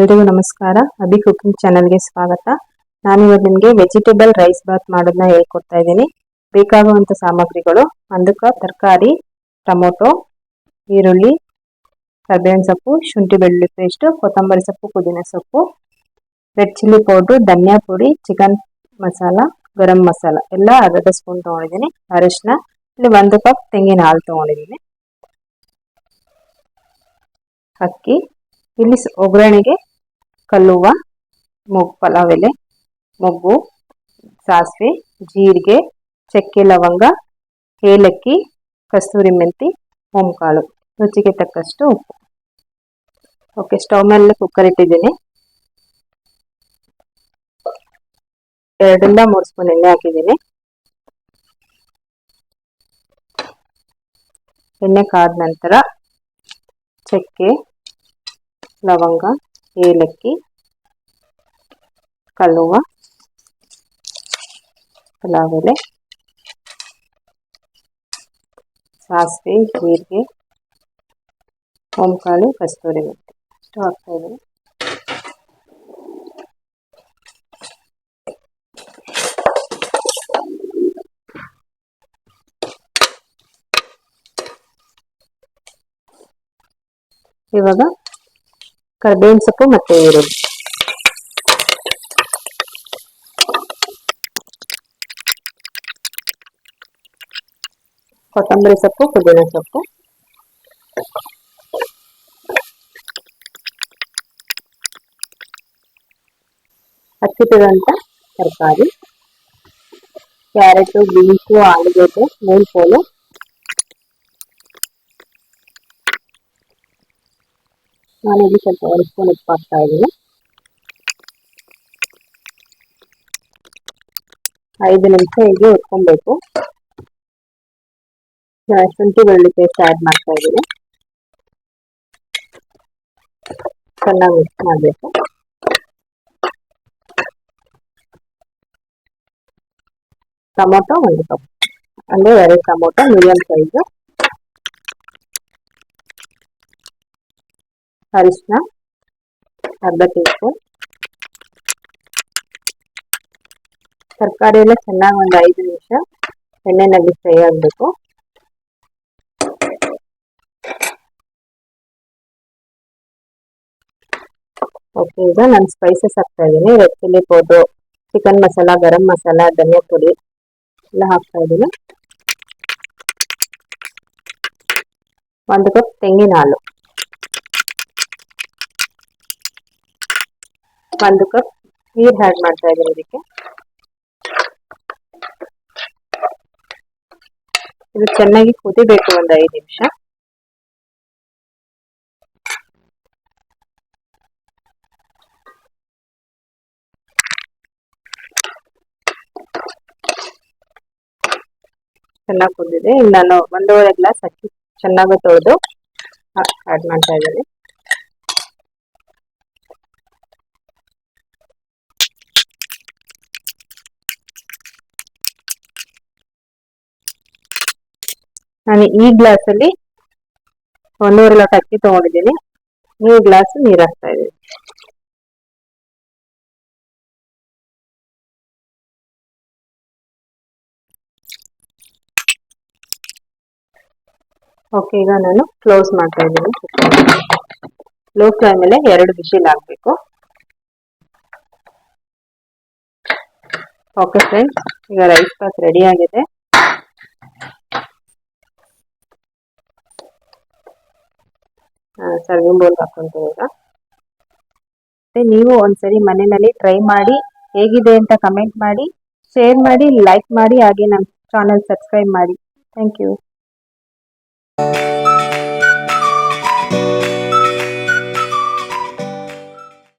ಎಲ್ರಿಗೂ ನಮಸ್ಕಾರ. ಅಭಿ ಕುಕಿಂಗ್ ಚಾನಲ್ಗೆ ಸ್ವಾಗತ. ನಾನಿವತ್ತು ನಿಮಗೆ ವೆಜಿಟೇಬಲ್ ರೈಸ್ ಬಾತ್ ಮಾಡೋದನ್ನ ಹೇಳ್ಕೊಡ್ತಾ ಇದ್ದೀನಿ. ಬೇಕಾಗುವಂಥ ಸಾಮಗ್ರಿಗಳು: 1 ಕಪ್ ತರಕಾರಿ, ಟೊಮೊಟೊ, ಈರುಳ್ಳಿ, ಕರಿಬೇವಿನ ಸೊಪ್ಪು, ಶುಂಠಿ ಬೆಳ್ಳುಳ್ಳಿ ಪೇಸ್ಟ್, ಕೊತ್ತಂಬರಿ ಸೊಪ್ಪು, ಪುದೀನ ಸೊಪ್ಪು, ರೆಡ್ ಚಿಲ್ಲಿ ಪೌಡ್ರು, ಧನಿಯಾ ಪುಡಿ, ಚಿಕನ್ ಮಸಾಲ, ಗರಂ ಮಸಾಲ ಎಲ್ಲ ಅರ್ಧ ಸ್ಪೂನ್ ತೊಗೊಂಡಿದ್ದೀನಿ. ಅರಿಶಿನ, ಇಲ್ಲಿ 1 ಕಪ್ ತೆಂಗಿನ ಹಾಲು ತೊಗೊಂಡಿದ್ದೀನಿ. ಅಕ್ಕಿ, ಇಲ್ಲಿ ಒಗ್ಗರಣೆಗೆ ಕಲ್ಲುವ, ಪಲಾವ್ ಎಲೆ, ಮೊಗ್ಗು, ಸಾಸಿವೆ, ಜೀರಿಗೆ, ಚಕ್ಕೆ ಲವಂಗ, ಏಲಕ್ಕಿ, ಕಸ್ತೂರಿ ಮೆಂತಿ, ಓಂಕಾಳು, ರುಚಿಗೆ ತಕ್ಕಷ್ಟು ಉಪ್ಪು. ಓಕೆ, ಸ್ಟವ್ ಮೇಲೆ ಕುಕ್ಕರ್ ಇಟ್ಟಿದ್ದೀನಿ. 2 ರಿಂದ 3 ಸ್ಪೂನ್ ಎಣ್ಣೆ ಹಾಕಿದ್ದೀನಿ. ಎಣ್ಣೆ ಕಾದ ನಂತರ ಚಕ್ಕೆ, ಲವಂಗ, ಏಲಕ್ಕಿ, ಕಲ್ಲುವ, ಪಲಾವ್ ಎಲೆ, ಸಾಸಿವೆ, ಜೀರಿಗೆ, ಓಂಕಾಳು, ಕಸ್ತೂರಿ ಮೆಂತಿ ಇಷ್ಟು ಹಾಕ್ತಾ ಇದ್ದೀನಿ. ಇವಾಗ ಕರಿಬೇವಿನ ಸೊಪ್ಪು ಮತ್ತೆ ಈರುಳ್ಳಿ, ಕೊತ್ತಂಬರಿ ಸೊಪ್ಪು, ಪುದೀನ ಸೊಪ್ಪು, ಹಚ್ಚಿಟ್ಟಿರುವಂಥ ತರಕಾರಿ, ಕ್ಯಾರೆಟು, ಬೀನ್ಸು, ಆಲೂಗೆಡ್ಡೆ, ನೂಲ್ಕೋಲು, ನಾನಿಲ್ಲಿ ಸ್ವಲ್ಪ 1 ಸ್ಪೂನ್ ಉಪ್ಪು ಹಾಕ್ತಾ ಇದ್ದೀನಿ. 5 ನಿಮಿಷ ಹೀಗೆ ಉಟ್ಕೊಬೇಕು. ಶುಂಠಿ ಬೆಳ್ಳುಳ್ಳಿ ಪೇಸ್ಟ್ ಆ್ಯಡ್ ಮಾಡ್ತಾ ಇದ್ದೀನಿ. ಚೆನ್ನಾಗಿ ಮಿಕ್ಸ್ ಮಾಡಬೇಕು. ಟೊಮೊಟೊ 1 ಕಪ್, ಅಂದರೆ 2 ಟೊಮೊಟೊ ಮೀಡಿಯಂ ಸೈಜು. ಅರಿಶಿನ ಅರ್ಧ ಟೀ ಸ್ಪೂನ್. ತರಕಾರಿ ಎಲ್ಲ ಚೆನ್ನಾಗಿ ಒಂದು 5 ನಿಮಿಷ ಎಣ್ಣೆನಲ್ಲಿ ಫ್ರೈ ಆಗಬೇಕು. ಓಕೆ, ಈಗ ನಾನು ಸ್ಪೈಸಸ್ ಹಾಕ್ತಾ ಇದ್ದೀನಿ. Red chilli powder, chicken masala, garam masala, ಧನಿಯಾ ಪುಡಿ ಎಲ್ಲ ಹಾಕ್ತಾ ಇದ್ದೀನಿ. 1 ಕಪ್ ತೆಂಗಿನ ಹಾಲು, 1 ಕಪ್ ನೀರು ಆ್ಯಡ್ ಮಾಡ್ತಾ ಇದ್ದೀನಿ ಇದಕ್ಕೆ. ಇದು ಚೆನ್ನಾಗಿ ಕುದಿಬೇಕು ಒಂದು 5 ನಿಮಿಷ. ಚೆನ್ನಾಗಿ ಕುದಿದೆ. ಇಲ್ಲಿ ನಾನು 1.5 ಗ್ಲಾಸ್ ಅಕ್ಕಿ ಚೆನ್ನಾಗಿ ತೊಳೆದು ಆ್ಯಡ್ ಮಾಡ್ತಾ ಇದ್ದೀನಿ. ನಾನು ಈ ಗ್ಲಾಸಲ್ಲಿ 1.5 ಲೋಟ ಅಕ್ಕಿ ತೊಗೊಂಡಿದ್ದೀನಿ. 3 ಗ್ಲಾಸ್ ನೀರು ಹಾಕ್ತಾ ಇದ್ದೀನಿ. ಓಕೆ, ಈಗ ನಾನು ಕ್ಲೋಸ್ ಮಾಡ್ತಾ ಇದ್ದೀನಿ. ಲೋ ಫ್ಲೇಮ್ ಮೇಲೆ 2 ವಿಷಿಲ್ ಆಗಬೇಕು. ಓಕೆ ಫ್ರೆಂಡ್ಸ್, ಈಗ ರೈಸ್ ಬಾತ್ ರೆಡಿ ಆಗಿದೆ. ಸರ್ವಿಂಗ್ ಬೌಲ್ ಹಾಕೊಂತೀವಿ ಈಗ. ನೀವು ಒಂದ್ಸರಿ ಮನೆಯಲ್ಲಿ ಟ್ರೈ ಮಾಡಿ ಹೇಗಿದೆ ಅಂತ ಕಮೆಂಟ್ ಮಾಡಿ, ಶೇರ್ ಮಾಡಿ, ಲೈಕ್ ಮಾಡಿ, ಹಾಗೆ ನಮ್ಮ ಚಾನಲ್ ಸಬ್ಸ್ಕ್ರೈಬ್ ಮಾಡಿ. Thank you.